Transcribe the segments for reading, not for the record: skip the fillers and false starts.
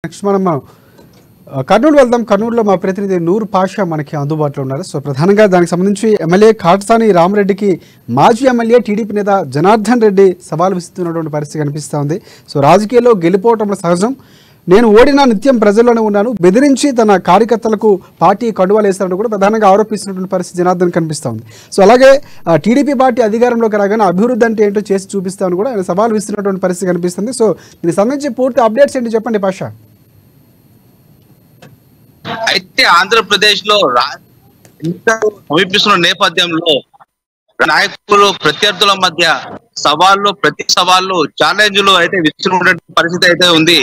Next మనం కర్నూలు వెళ్దాం. కర్నూలులో మా ప్రతినిధి నూర్ పాషా మనకి అందుబాటులో ఉన్నారు. సో ప్రధానంగా దానికి సంబంధించి ఎమ్మెల్యే కాటసాని రామరెడ్డికి మాజీ ఎమ్మెల్యే టీడీపీ నేత జనార్దన్ రెడ్డి సవాల్ విస్తున్నటువంటి పరిస్థితి కనిపిస్తూ ఉంది. సో రాజకీయాల్లో గెలిపోవటం సహజం, నేను ఓడినా నిత్యం ప్రజల్లోనే ఉన్నాను, బెదిరించి తన కార్యకర్తలకు పార్టీ కండువాలు వేస్తారని కూడా ప్రధానంగా ఆరోపిస్తున్నటువంటి పరిస్థితి జనార్దన్ కనిపిస్తూ ఉంది. సో అలాగే టీడీపీ పార్టీ అధికారంలోకి రాగానే అభివృద్ధి అంటే ఏంటో చేసి చూపిస్తామని కూడా ఆయన సవాల్ విస్తున్నటువంటి పరిస్థితి కనిపిస్తుంది. సో దీనికి సంబంధించి పూర్తి అప్డేట్స్ ఏంటి చెప్పండి పాషా. అయితే ఆంధ్రప్రదేశ్ లో సమీపిస్తున్న నేపథ్యంలో నాయకులు ప్రత్యర్థుల మధ్య ప్రతి సవాళ్ళు ఛాలెంజ్లు అయితే విస్తున్న పరిస్థితి అయితే ఉంది.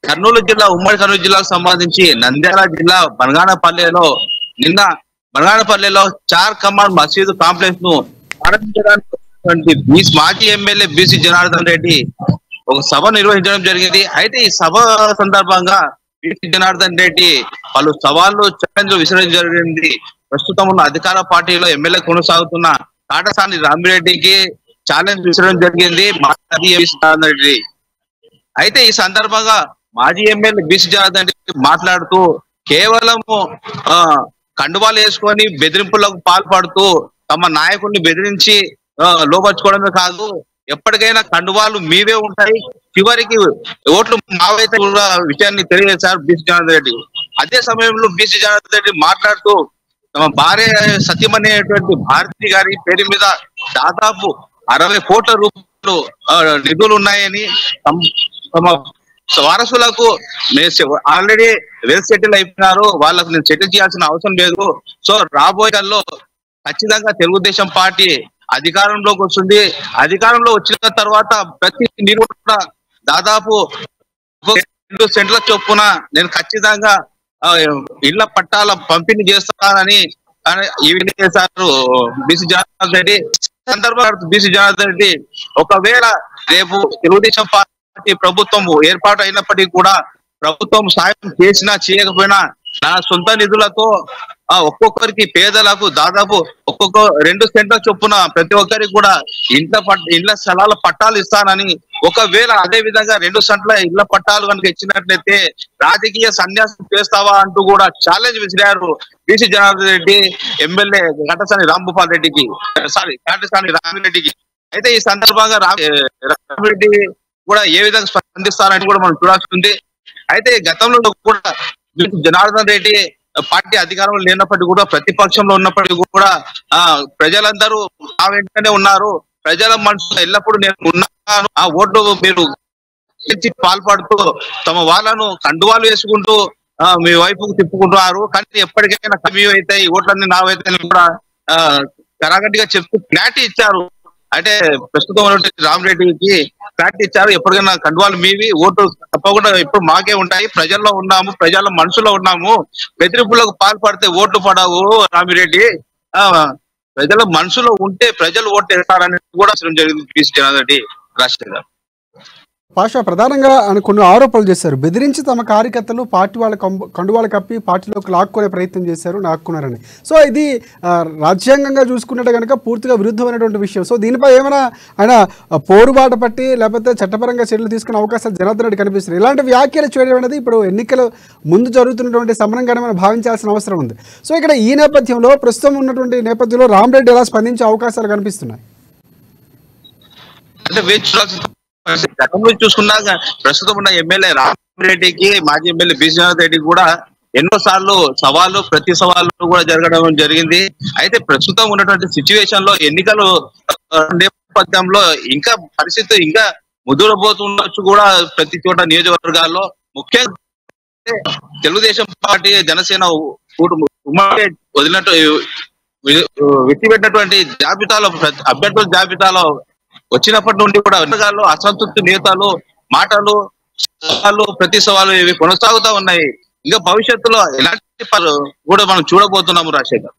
కర్నూలు జిల్లా ఉమ్మడి కర్నూలు జిల్లాకు సంబంధించి నంద్యాల జిల్లా నిన్న బనగానపల్లెలో చార్ కమాండ్ మసీదు కాంప్లెక్స్ ను ప్రారంభించడానికి మాజీ ఎమ్మెల్యే బీసీ జనార్దన్ రెడ్డి ఒక సభ నిర్వహించడం జరిగింది. అయితే ఈ సభ సందర్భంగా బీసీ జనార్దన్ రెడ్డి పలు సవాళ్లు ఛాలెంజ్ విసరించడం జరిగింది. ప్రస్తుతం ఉన్న అధికార పార్టీలో ఎమ్మెల్యే కొనసాగుతున్న కాటసాని రామిరెడ్డికి ఛాలెంజ్ విసరడం జరిగింది మాజీ జనార్దన్ రెడ్డి. అయితే ఈ సందర్భంగా మాజీ ఎమ్మెల్యే బీసీ జనార్దన్ రెడ్డి మాట్లాడుతూ కేవలము కండువాలు వేసుకొని బెదిరింపులకు పాల్పడుతూ తమ నాయకుడిని బెదిరించి లోపరుచుకోవడమే కాదు, ఎప్పటికైనా కండువాలు మీవే ఉంటాయి, చివరికి ఓట్లు మావైతే విషయాన్ని తెలియజేశారు బీసీ జనార్దన్ రెడ్డి. అదే సమయంలో బీసీ జనార్దన్ రెడ్డి మాట్లాడుతూ తమ భార్య సత్యమనేటువంటి భారతి గారి పేరు మీద దాదాపు 60 కోట్ల రూపాయలు నిధులు ఉన్నాయని, తమ వారసులకు ఆల్రెడీ వెల్ సెటిల్ అయిపోయినారు, వాళ్ళకు నేను సెటిల్ చేయాల్సిన అవసరం లేదు, సో రాబోయేలో ఖచ్చితంగా తెలుగుదేశం పార్టీ అధికారంలోకి వస్తుంది, అధికారంలో వచ్చిన తర్వాత ప్రతి నీరు దాదాపు 2 సెంట్ల చొప్పున నేను ఖచ్చితంగా ఇళ్ల పట్టాల పంపిణీ చేస్తానని చేశారు బీసీ జనార్దన్ రెడ్డి. సందర్భంగా బీసీ జనార్దన్ రెడ్డి ఒకవేళ రేపు తెలుగుదేశం పార్టీ ప్రభుత్వం ఏర్పాటు అయినప్పటికీ కూడా ప్రభుత్వం సాయం చేసినా చేయకపోయినా నా సొంత నిధులతో ఒక్కొక్కరికి పేదలకు దాదాపు 2 సెంట్ల చొప్పున ప్రతి ఒక్కరికి కూడా ఇండ్ల స్థలాల పట్టాలు ఇస్తానని, ఒకవేళ అదే విధంగా 2 సెంట్ల ఇళ్ల పట్టాలు కనుక ఇచ్చినట్లయితే రాజకీయ సన్యాసం చేస్తావా అంటూ కూడా ఛాలెంజ్ విసిరారు బీసీ జనార్దన్ రెడ్డి ఎమ్మెల్యే కాటసాని రామిరెడ్డికి. అయితే ఈ సందర్భంగా రామిరెడ్డి కూడా ఏ విధంగా స్పందిస్తారని కూడా మనం చూడాల్సి ఉంది. అయితే గతంలో కూడా జనార్దన్ రెడ్డి పార్టీ అధికారంలో లేనప్పటికీ కూడా ప్రతిపక్షంలో ఉన్నప్పటికీ కూడా ప్రజలందరూ నా వెంటనే ఉన్నారు, ప్రజల మనసులో ఎల్లప్పుడూ నేను ఉన్నాను, ఆ ఓట్లు మీరు పాల్పడుతూ తమ వాళ్ళను కండువాలు వేసుకుంటూ మీ వైపుకు తిప్పుకుంటున్నారు, కానీ ఎప్పటికైనా కవి అవుతాయి ఓట్లన్నీ నావైతే కూడా కరాగట్టిగా చెప్తూ క్లారిటీ ఇచ్చారు. అంటే ప్రస్తుతం ఉన్నటువంటి రామిరెడ్డికి క్లారిటీ ఇచ్చారు, ఎప్పటికైనా కండువాలు మీవి, ఓటు తప్పకుండా ఎప్పుడు మాకే ఉంటాయి, ప్రజల్లో ఉన్నాము, ప్రజల మనసులో ఉన్నాము, బెదిరింపులకు పాల్పడితే ఓట్లు పడవు రామిరెడ్డి, ప్రజల మనసులో ఉంటే ప్రజలు ఓట్లు వేస్తారని కూడా జరిగింది బీసీ జనార్దన్ రెడ్డి రాజశేఖర్ గారు. పాషా ప్రధానంగా కొన్ని ఆరోపణలు చేశారు, బెదిరించి తమ కార్యకర్తలు పార్టీ వాళ్ళ కండువాలు కప్పి పార్టీలోకి లాక్కునే ప్రయత్నం చేశారు, లాక్కున్నారని. సో ఇది రాజ్యాంగంగా చూసుకున్నట్టు కనుక పూర్తిగా విరుద్ధమైనటువంటి విషయం. సో దీనిపై ఏమైనా ఆయన పోరుబాట పట్టి లేకపోతే చట్టపరంగా చర్యలు తీసుకునే అవకాశాలు జనార్దన్ రెడ్డి కనిపిస్తుంది. ఇలాంటి వ్యాఖ్యలు చేయడం అనేది ఇప్పుడు ఎన్నికలు ముందు జరుగుతున్నటువంటి సమరంగానే మనం భావించాల్సిన అవసరం ఉంది. సో ఇక్కడ ఈ నేపథ్యంలో ప్రస్తుతం ఉన్నటువంటి నేపథ్యంలో రామిరెడ్డి ఎలా స్పందించే అవకాశాలు కనిపిస్తున్నాయి? గతంలో చూసుకున్నాక ప్రస్తుతం ఉన్న ఎమ్మెల్యే రామిరెడ్డికి మాజీ ఎమ్మెల్యే బీసీ జనార్దన్ రెడ్డి కూడా ఎన్నోసార్లు ప్రతి సవాళ్ళు కూడా జరగడం జరిగింది. అయితే ప్రస్తుతం ఉన్నటువంటి సిచ్యువేషన్ లో ఎన్నికలు నేపథ్యంలో ఇంకా పరిస్థితి ఇంకా ముదురబోతుండొచ్చు కూడా ప్రతి చోట నియోజకవర్గాల్లో. ముఖ్యంగా తెలుగుదేశం పార్టీ జనసేన వదిలినట్టు విడిచిపెట్టినటువంటి జాబితాలో అభ్యర్థుల జాబితాలో వచ్చినప్పటి నుండి కూడా వర్గాల్లో అసంతృప్తి నేతలు మాటలు ప్రతి సవాలు ఇవి కొనసాగుతూ ఉన్నాయి. ఇంకా భవిష్యత్తులో ఎలాంటి కూడా మనం చూడబోతున్నాము రాజశేఖర్.